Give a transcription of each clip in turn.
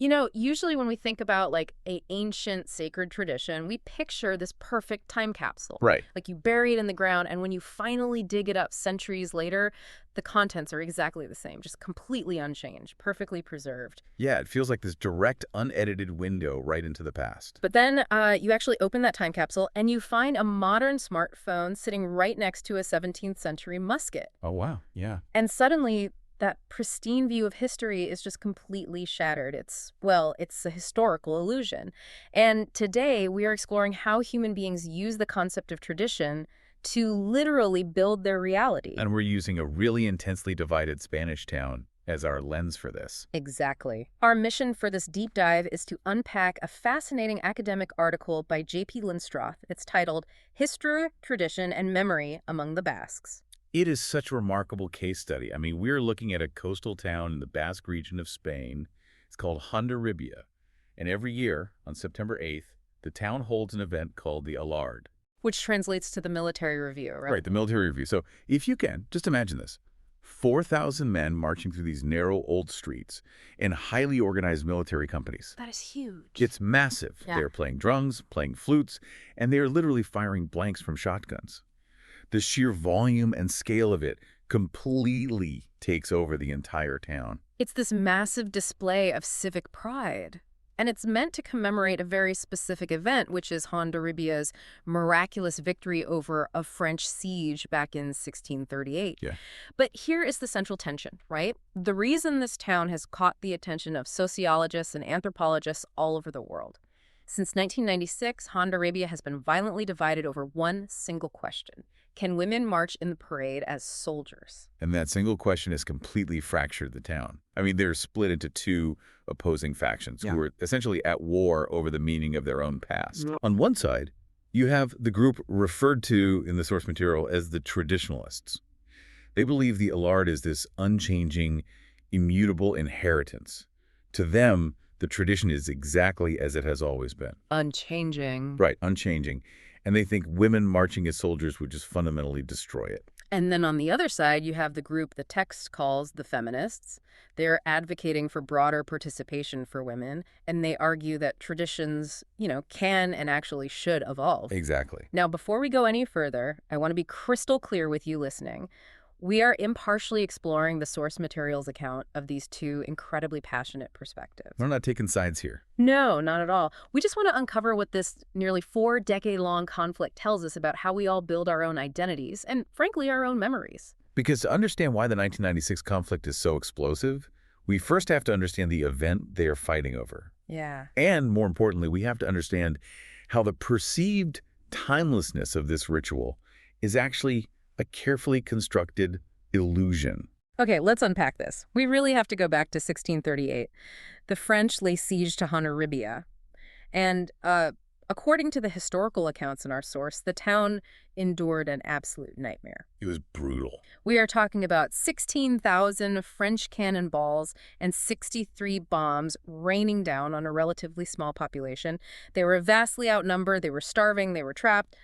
You know, usually when we think about like a ancient sacred tradition, we picture this perfect time capsule. Right. Like you bury it in the ground, and when you finally dig it up centuries later, the contents are exactly the same, just completely unchanged, perfectly preserved. Yeah, it feels like this direct, unedited window right into the past. But then you actually open that time capsule and you find a modern smartphone sitting right next to a 17th century musket. Oh, wow. Yeah. And suddenly, that pristine view of history is just completely shattered. It's a historical illusion. And today, we are exploring how human beings use the concept of tradition to literally build their reality. And we're using a really intensely divided Spanish town as our lens for this. Exactly. Our mission for this deep dive is to unpack a fascinating academic article by J.P. Linstroth. It's titled History, Tradition, and Memory Among the Basques. It is such a remarkable case study. I mean, we're looking at a coastal town in the Basque region of Spain. It's called Hondarribia. And every year, on September 8th, the town holds an event called the Alarde. Which translates to the military review, right? Right, the military review. So if you can, just imagine this. 4,000 men marching through these narrow old streets in highly organized military companies. That is huge. It's massive. Yeah. They're playing drums, playing flutes, and they're literally firing blanks from shotguns. The sheer volume and scale of it completely takes over the entire town. It's this massive display of civic pride. And it's meant to commemorate a very specific event, which is Hondarribia's miraculous victory over a French siege back in 1638. Yeah. But here is the central tension, right? The reason this town has caught the attention of sociologists and anthropologists all over the world. Since 1996, Hondarribia has been violently divided over one single question. Can women march in the parade as soldiers? And that single question has completely fractured the town. I mean, they're split into two opposing factions who are essentially at war over the meaning of their own past. On one side, you have the group referred to in the source material as the traditionalists. They believe the Alarde is this unchanging, immutable inheritance. To them, the tradition is exactly as it has always been. Unchanging. Right, unchanging. And they think women marching as soldiers would just fundamentally destroy it. And then on the other side, you have the group the text calls the feminists. They're advocating for broader participation for women, and they argue that traditions, can and actually should evolve. Exactly. Now, before we go any further, I want to be crystal clear with you listening. We are impartially exploring the source material's account of these two incredibly passionate perspectives. We're not taking sides here. No, not at all. We just want to uncover what this nearly 4-decade-long conflict tells us about how we all build our own identities and, frankly, our own memories. Because to understand why the 1996 conflict is so explosive, we first have to understand the event they are fighting over. Yeah. And more importantly, we have to understand how the perceived timelessness of this ritual is actually a carefully constructed illusion. Okay, let's unpack this. We really have to go back to 1638. The French lay siege to Hondarribia. And according to the historical accounts in our source, the town endured an absolute nightmare. It was brutal. We are talking about 16,000 French cannonballs and 63 bombs raining down on a relatively small population. They were vastly outnumbered, they were starving, they were trapped,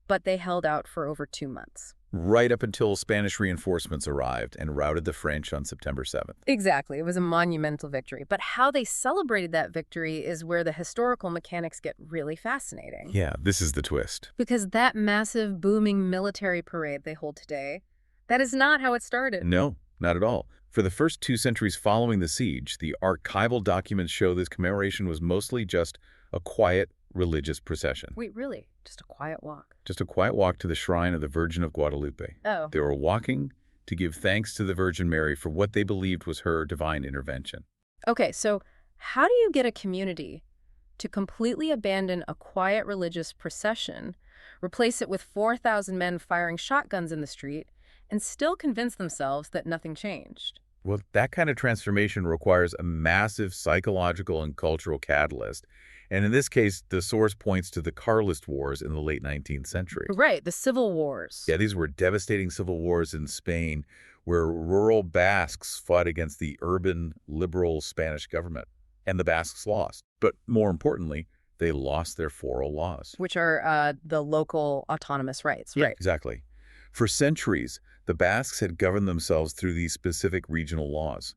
but they held out for over 2 months. Right up until Spanish reinforcements arrived and routed the French on September 7th. Exactly. It was a monumental victory. But how they celebrated that victory is where the historical mechanics get really fascinating. Yeah, this is the twist. Because that massive, booming military parade they hold today, that is not how it started. No, not at all. For the first 2 centuries following the siege, the archival documents show this commemoration was mostly just a quiet religious procession. Wait, really? Just a quiet walk? Just a quiet walk to the shrine of the Virgin of Guadalupe. Oh. They were walking to give thanks to the Virgin Mary for what they believed was her divine intervention. Okay, so how do you get a community to completely abandon a quiet religious procession, replace it with 4,000 men firing shotguns in the street, and still convince themselves that nothing changed? Well, that kind of transformation requires a massive psychological and cultural catalyst. And in this case, the source points to the Carlist Wars in the late 19th century. Right, the civil wars. Yeah, these were devastating civil wars in Spain where rural Basques fought against the urban, liberal Spanish government. And the Basques lost. But more importantly, they lost their foral laws. Which are the local autonomous rights, right? Exactly. For centuries, the Basques had governed themselves through these specific regional laws.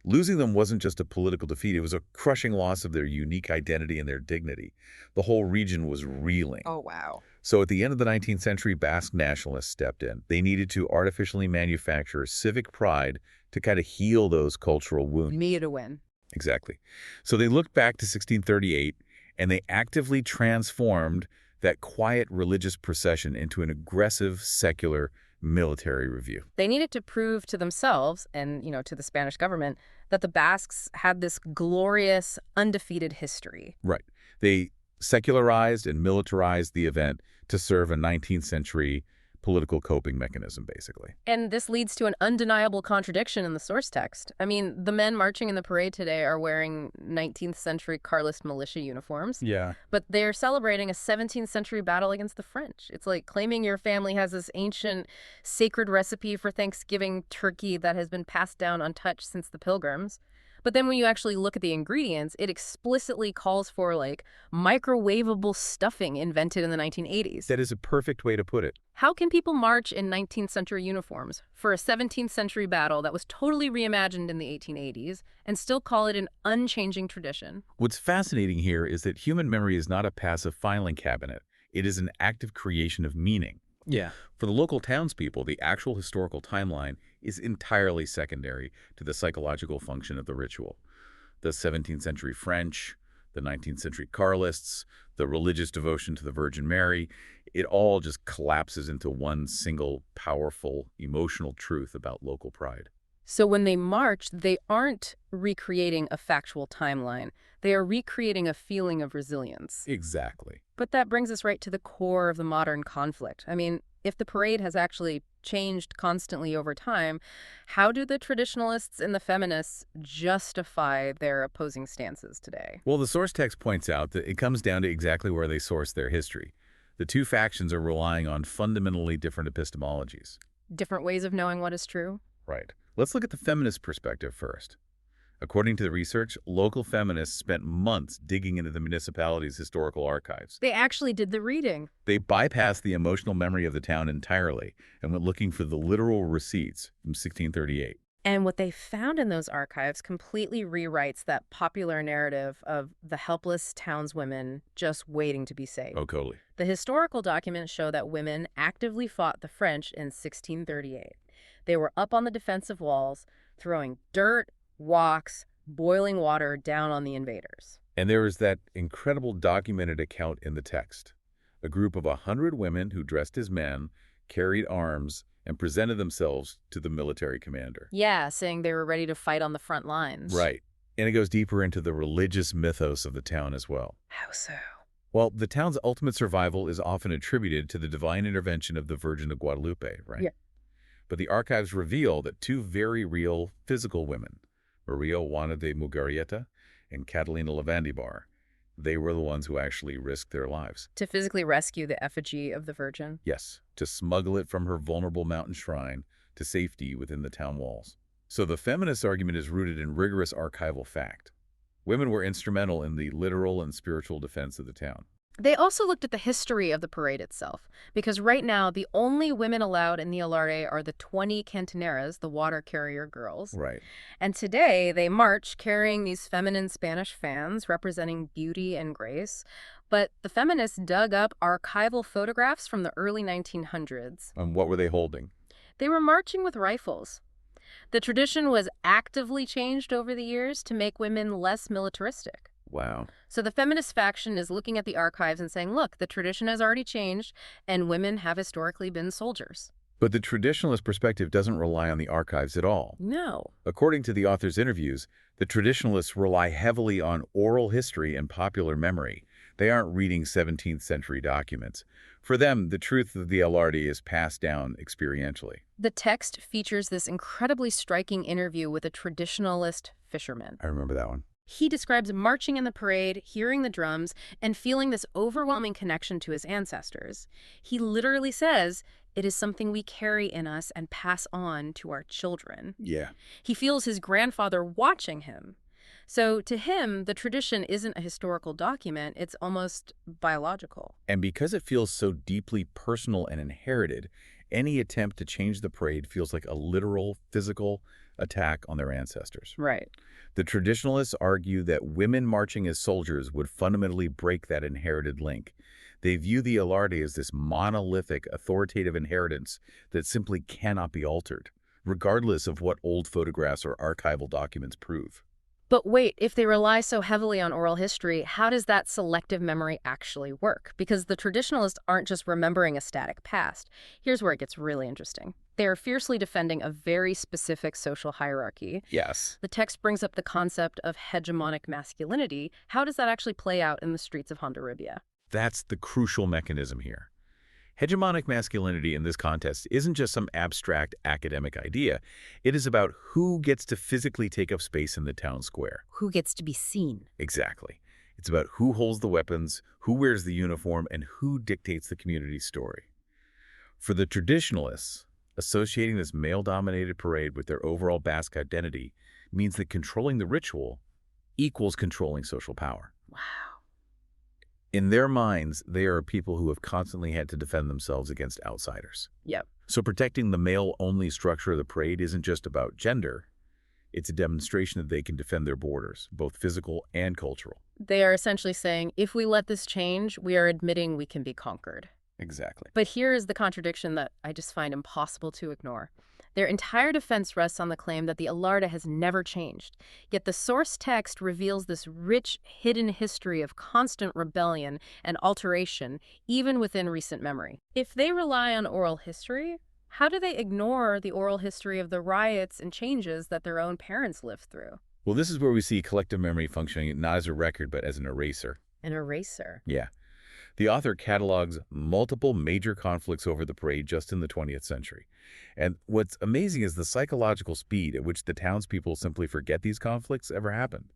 Losing them wasn't just a political defeat, it was a crushing loss of their unique identity and their dignity. The whole region was reeling. Oh, wow. So at the end of the 19th century, Basque nationalists stepped in. They needed to artificially manufacture civic pride to kind of heal those cultural wounds. Me to win. Exactly. So they looked back to 1638, and they actively transformed that quiet religious procession into an aggressive, secular military review. They needed to prove to themselves and, to the Spanish government that the Basques had this glorious, undefeated history. Right. They secularized and militarized the event to serve a 19th century political coping mechanism, basically. And this leads to an undeniable contradiction in the source text. I mean, the men marching in the parade today are wearing 19th century Carlist militia uniforms. Yeah. But they're celebrating a 17th century battle against the French. It's like claiming your family has this ancient sacred recipe for Thanksgiving turkey that has been passed down untouched since the Pilgrims. But then when you actually look at the ingredients, it explicitly calls for, like, microwavable stuffing invented in the 1980s. That is a perfect way to put it. How can people march in 19th century uniforms for a 17th century battle that was totally reimagined in the 1880s and still call it an unchanging tradition? What's fascinating here is that human memory is not a passive filing cabinet. It is an active creation of meaning. Yeah. For the local townspeople, the actual historical timeline is entirely secondary to the psychological function of the ritual. The 17th century French, the 19th century Carlists, the religious devotion to the Virgin Mary, it all just collapses into one single powerful emotional truth about local pride. So when they march, they aren't recreating a factual timeline. They are recreating a feeling of resilience. Exactly. But that brings us right to the core of the modern conflict. I mean, if the parade has actually changed constantly over time, how do the traditionalists and the feminists justify their opposing stances today? Well, the source text points out that it comes down to exactly where they source their history. The two factions are relying on fundamentally different epistemologies. Different ways of knowing what is true? Right. Let's look at the feminist perspective first. According to the research, local feminists spent months digging into the municipality's historical archives. They actually did the reading. They bypassed the emotional memory of the town entirely and went looking for the literal receipts from 1638. And what they found in those archives completely rewrites that popular narrative of the helpless townswomen just waiting to be saved. Oh, totally. The historical documents show that women actively fought the French in 1638. They were up on the defensive walls, throwing dirt, rocks, boiling water down on the invaders. And there is that incredible documented account in the text. A group of 100 women who dressed as men, carried arms, and presented themselves to the military commander. Yeah, saying they were ready to fight on the front lines. Right. And it goes deeper into the religious mythos of the town as well. How so? Well, the town's ultimate survival is often attributed to the divine intervention of the Virgin of Guadalupe, right? Yeah. But the archives reveal that two very real physical women, Maria Juana de Mugarieta and Catalina Lavandibar, they were the ones who actually risked their lives. To physically rescue the effigy of the Virgin? Yes, to smuggle it from her vulnerable mountain shrine to safety within the town walls. So the feminist argument is rooted in rigorous archival fact. Women were instrumental in the literal and spiritual defense of the town. They also looked at the history of the parade itself, because right now the only women allowed in the Alarde are the 20 cantoneras, the water carrier girls. Right. And today they march carrying these feminine Spanish fans representing beauty and grace. But the feminists dug up archival photographs from the early 1900s. And what were they holding? They were marching with rifles. The tradition was actively changed over the years to make women less militaristic. Wow. So the feminist faction is looking at the archives and saying, look, the tradition has already changed and women have historically been soldiers. But the traditionalist perspective doesn't rely on the archives at all. No. According to the author's interviews, the traditionalists rely heavily on oral history and popular memory. They aren't reading 17th century documents. For them, the truth of the Alarde is passed down experientially. The text features this incredibly striking interview with a traditionalist fisherman. I remember that one. He describes marching in the parade, hearing the drums, and feeling this overwhelming connection to his ancestors. He literally says, it is something we carry in us and pass on to our children. Yeah. He feels his grandfather watching him. So to him, the tradition isn't a historical document, it's almost biological. And because it feels so deeply personal and inherited, any attempt to change the parade feels like a literal, physical attack on their ancestors. Right. The traditionalists argue that women marching as soldiers would fundamentally break that inherited link. They view the Alarde as this monolithic, authoritative inheritance that simply cannot be altered, regardless of what old photographs or archival documents prove. But wait, if they rely so heavily on oral history, how does that selective memory actually work? Because the traditionalists aren't just remembering a static past. Here's where it gets really interesting. They are fiercely defending a very specific social hierarchy. Yes. The text brings up the concept of hegemonic masculinity. How does that actually play out in the streets of Hondarribia? That's the crucial mechanism here. Hegemonic masculinity in this context isn't just some abstract academic idea. It is about who gets to physically take up space in the town square. Who gets to be seen? Exactly. It's about who holds the weapons, who wears the uniform, and who dictates the community's story. For the traditionalists, associating this male-dominated parade with their overall Basque identity means that controlling the ritual equals controlling social power. Wow. In their minds, they are people who have constantly had to defend themselves against outsiders. Yep. So protecting the male-only structure of the parade isn't just about gender. It's a demonstration that they can defend their borders, both physical and cultural. They are essentially saying, if we let this change, we are admitting we can be conquered. Exactly. But here is the contradiction that I just find impossible to ignore. Their entire defense rests on the claim that the Alarde has never changed. Yet the source text reveals this rich, hidden history of constant rebellion and alteration, even within recent memory. If they rely on oral history, how do they ignore the oral history of the riots and changes that their own parents lived through? Well, this is where we see collective memory functioning not as a record, but as an eraser. An eraser? Yeah. The author catalogs multiple major conflicts over the parade just in the 20th century. And what's amazing is the psychological speed at which the townspeople simply forget these conflicts ever happened.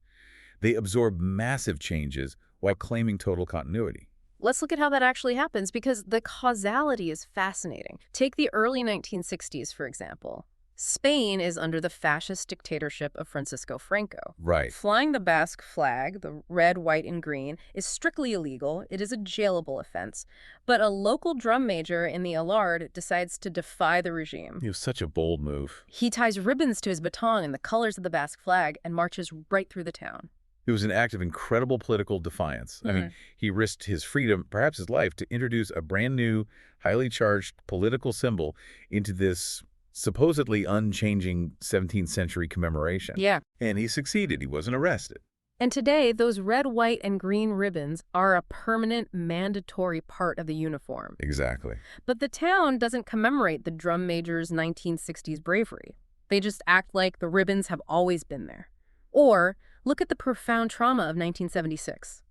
They absorb massive changes while claiming total continuity. Let's look at how that actually happens, because the causality is fascinating. Take the early 1960s, for example. Spain is under the fascist dictatorship of Francisco Franco. Right. Flying the Basque flag, the red, white, and green, is strictly illegal. It is a jailable offense. But a local drum major in the Alarde decides to defy the regime. It was such a bold move. He ties ribbons to his baton in the colors of the Basque flag and marches right through the town. It was an act of incredible political defiance. I mean, he risked his freedom, perhaps his life, to introduce a brand new, highly charged political symbol into this supposedly unchanging 17th century commemoration. Yeah. And he succeeded. He wasn't arrested. And today, those red, white, and green ribbons are a permanent, mandatory part of the uniform. Exactly. But the town doesn't commemorate the drum major's 1960s bravery. They just act like the ribbons have always been there. Or look at the profound trauma of 1976.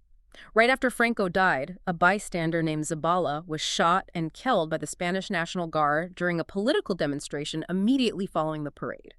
Right after Franco died, a bystander named Zabala was shot and killed by the Spanish National Guard during a political demonstration immediately following the parade.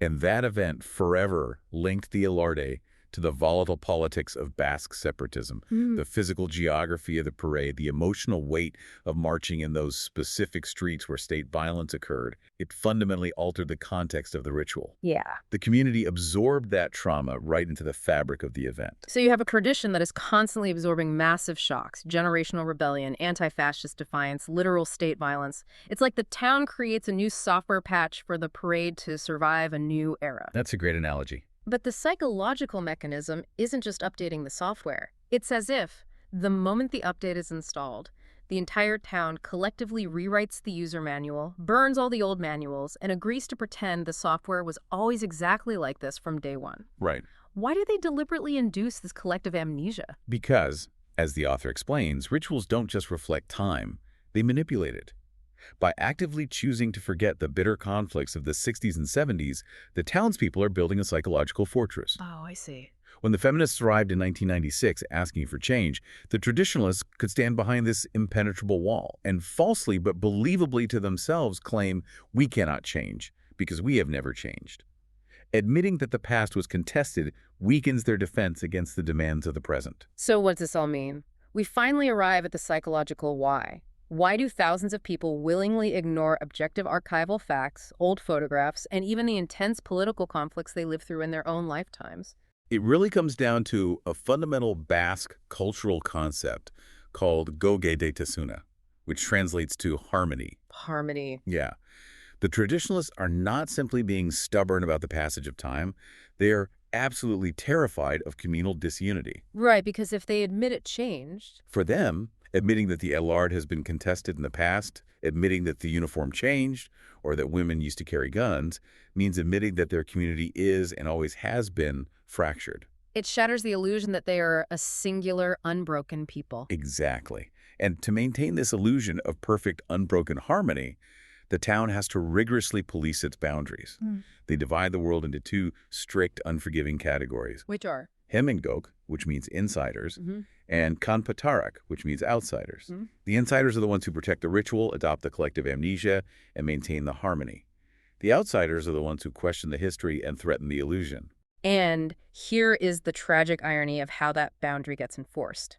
And that event forever linked the Alarde to the volatile politics of Basque separatism, the physical geography of the parade, the emotional weight of marching in those specific streets where state violence occurred. It fundamentally altered the context of the ritual. Yeah. The community absorbed that trauma right into the fabric of the event. So you have a tradition that is constantly absorbing massive shocks, generational rebellion, anti-fascist defiance, literal state violence. It's like the town creates a new software patch for the parade to survive a new era. That's a great analogy. But the psychological mechanism isn't just updating the software. It's as if, the moment the update is installed, the entire town collectively rewrites the user manual, burns all the old manuals, and agrees to pretend the software was always exactly like this from day one. Right. Why do they deliberately induce this collective amnesia? Because, as the author explains, rituals don't just reflect time, they manipulate it. By actively choosing to forget the bitter conflicts of the 60s and 70s, the townspeople are building a psychological fortress. Oh, I see. When the feminists arrived in 1996 asking for change, the traditionalists could stand behind this impenetrable wall and falsely but believably to themselves claim, we cannot change because we have never changed. Admitting that the past was contested weakens their defense against the demands of the present. So what does this all mean? We finally arrive at the psychological why. Why do thousands of people willingly ignore objective archival facts, old photographs, and even the intense political conflicts they lived through in their own lifetimes? It really comes down to a fundamental Basque cultural concept called goge de tasuna, which translates to harmony. Harmony. Yeah. The traditionalists are not simply being stubborn about the passage of time. They are absolutely terrified of communal disunity. Right, because if they admit it changed. For them, admitting that the Alarde has been contested in the past, admitting that the uniform changed, or that women used to carry guns, means admitting that their community is and always has been fractured. It shatters the illusion that they are a singular, unbroken people. Exactly. And to maintain this illusion of perfect, unbroken harmony, the town has to rigorously police its boundaries. They divide the world into two strict, unforgiving categories. Which are? Hemingok, which means insiders, and Kanpatarak, which means outsiders. The insiders are the ones who protect the ritual, adopt the collective amnesia, and maintain the harmony. The outsiders are the ones who question the history and threaten the illusion. And here is the tragic irony of how that boundary gets enforced.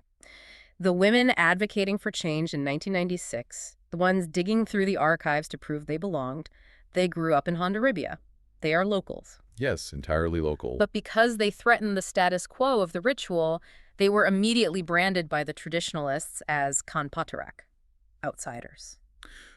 The women advocating for change in 1996, the ones digging through the archives to prove they belonged, they grew up in Hondarribia. They are locals. Yes, entirely local. But because they threatened the status quo of the ritual, they were immediately branded by the traditionalists as Kanpatarak, outsiders.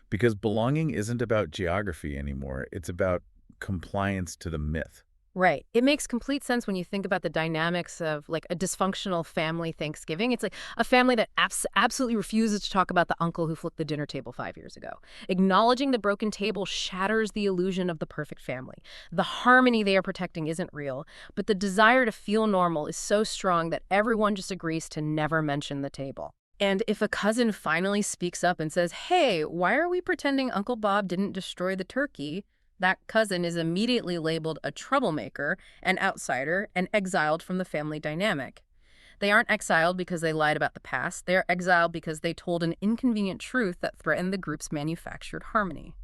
Because belonging isn't about geography anymore. It's about compliance to the myth. Right. It makes complete sense when you think about the dynamics of like a dysfunctional family Thanksgiving. It's like a family that absolutely refuses to talk about the uncle who flipped the dinner table 5 years ago. Acknowledging the broken table shatters the illusion of the perfect family. The harmony they are protecting isn't real, but the desire to feel normal is so strong that everyone just agrees to never mention the table. And if a cousin finally speaks up and says, "Hey, why are we pretending Uncle Bob didn't destroy the turkey?" that cousin is immediately labeled a troublemaker, an outsider, and exiled from the family dynamic. They aren't exiled because they lied about the past. They are exiled because they told an inconvenient truth that threatened the group's manufactured harmony.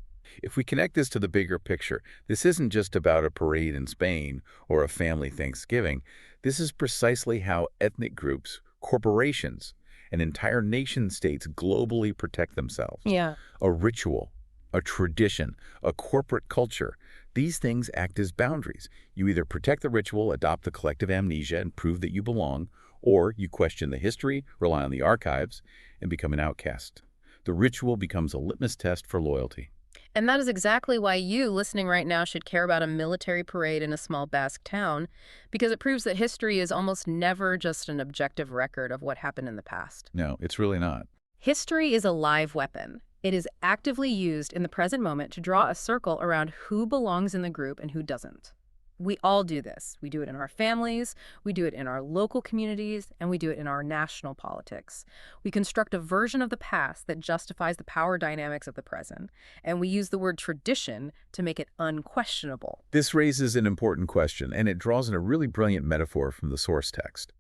If we connect this to the bigger picture, this isn't just about a parade in Spain or a family Thanksgiving. This is precisely how ethnic groups, corporations, and entire nation-states globally protect themselves. Yeah. A ritual, a tradition, a corporate culture. These things act as boundaries. You either protect the ritual, adopt the collective amnesia, and prove that you belong, or you question the history, rely on the archives, and become an outcast. The ritual becomes a litmus test for loyalty. And that is exactly why you, listening right now, should care about a military parade in a small Basque town, because it proves that history is almost never just an objective record of what happened in the past. No, it's really not. History is a live weapon. It is actively used in the present moment to draw a circle around who belongs in the group and who doesn't. We all do this. We do it in our families, we do it in our local communities, and we do it in our national politics. We construct a version of the past that justifies the power dynamics of the present, and we use the word tradition to make it unquestionable. This raises an important question, and it draws on a really brilliant metaphor from the source text.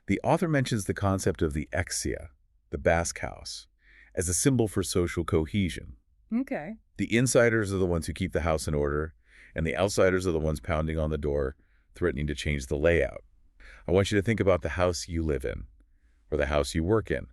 The author mentions the concept of the exia, the Basque house, as a symbol for social cohesion. Okay. The insiders are the ones who keep the house in order, and the outsiders are the ones pounding on the door, threatening to change the layout. I want you to think about the house you live in, or the house you work in.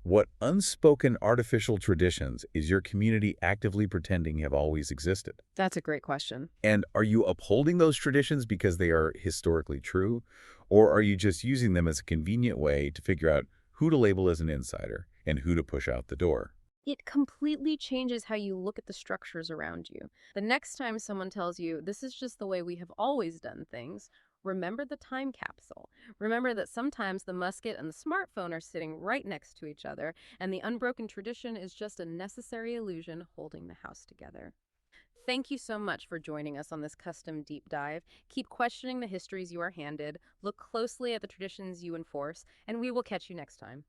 What unspoken artificial traditions is your community actively pretending have always existed? That's a great question. And are you upholding those traditions because they are historically true, or are you just using them as a convenient way to figure out who to label as an insider and who to push out the door? It completely changes how you look at the structures around you. The next time someone tells you, this is just the way we have always done things, remember the time capsule. Remember that sometimes the musket and the smartphone are sitting right next to each other, and the unbroken tradition is just a necessary illusion holding the house together. Thank you so much for joining us on this custom deep dive. Keep questioning the histories you are handed, look closely at the traditions you enforce, and we will catch you next time.